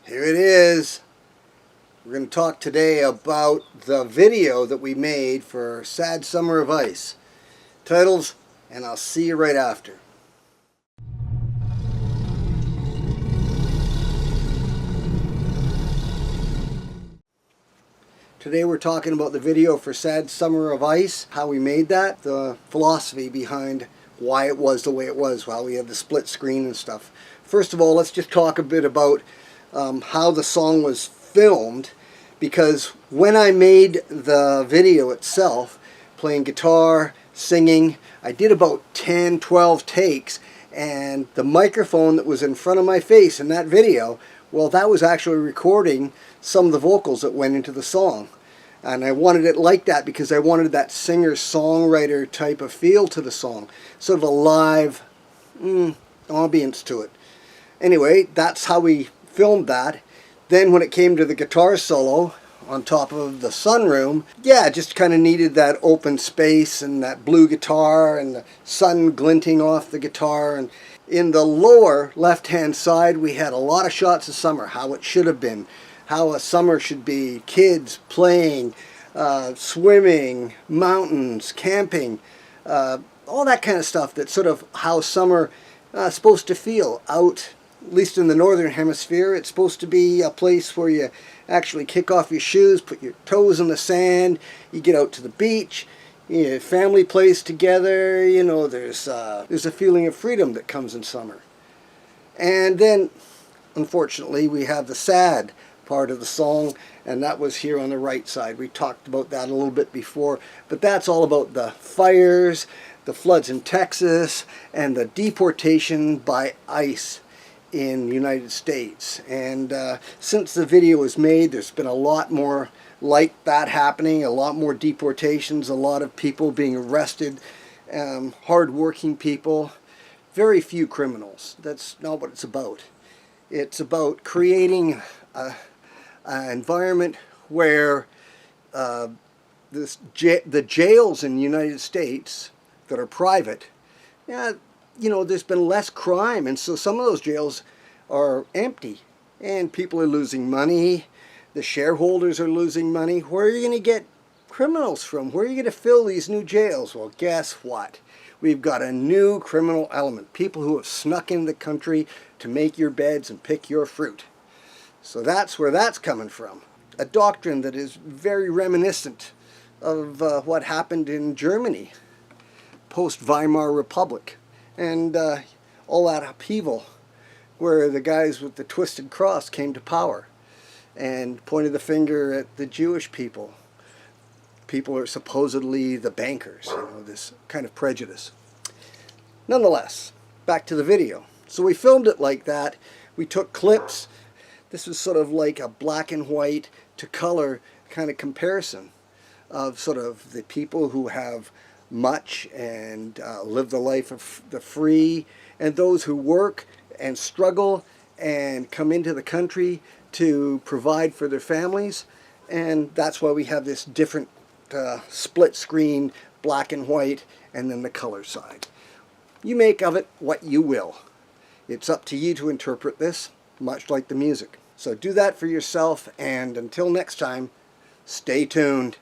Here it is. We're going to talk today about the video that we made for Sad Summer of Ice. Titles, and I'll see you right after. Today we're talking about the video for Sad Summer of Ice, how we made that, the philosophy behind why it was the way it was, how we have the split screen and stuff. First of all, let's just talk a bit about how the song was filmed, because when I made the video itself, playing guitar, singing, I did about 10-12 takes, and the microphone that was in front of my face in that video, well, that was actually recording some of the vocals that went into the song. And I wanted it like that because I wanted that singer-songwriter type of feel to the song. Sort of a live ambience to it. Anyway, that's how we filmed that. Then when it came to the guitar solo on top of the sunroom, yeah, just kind of needed that open space and that blue guitar and the sun glinting off the guitar. And in the lower left-hand side, we had a lot of shots of summer, how it should have been, how a summer should be, kids playing, swimming, mountains, camping, all that kind of stuff. That's sort of how summer is supposed to feel out. At least in the northern hemisphere, it's supposed to be a place where you actually kick off your shoes, put your toes in the sand, you get out to the beach, family plays together, there's a feeling of freedom that comes in summer. And then, unfortunately, we have the sad part of the song, and that was here on the right side. We talked about that a little bit before, but that's all about the fires, the floods in Texas, and the deportation by ice in the United States. And since the video was made, there's been a lot more like that happening, a lot more deportations, a lot of people being arrested, hard-working people, very few criminals. That's not what it's about. It's about creating an environment where the jails in the United States that are private, there's been less crime, and so some of those jails are empty, and people are losing money, the shareholders are losing money. Where are you going to get criminals from? Where are you going to fill these new jails? Well, guess what? We've got a new criminal element, people who have snuck into the country to make your beds and pick your fruit. So that's where that's coming from. A doctrine that is very reminiscent of what happened in Germany, post-Weimar Republic. And all that upheaval where the guys with the twisted cross came to power and pointed the finger at the Jewish people. People are supposedly the bankers, this kind of prejudice. Nonetheless, back to the video. So we filmed it like that. We took clips. This was sort of like a black and white to color kind of comparison of sort of the people who have much and live the life of the free, and those who work and struggle and come into the country to provide for their families. And that's why we have this different split screen, black and white, and then the color side. You make of it what you will. It's up to you to interpret this, much like the music. So do that for yourself, and until next time, stay tuned.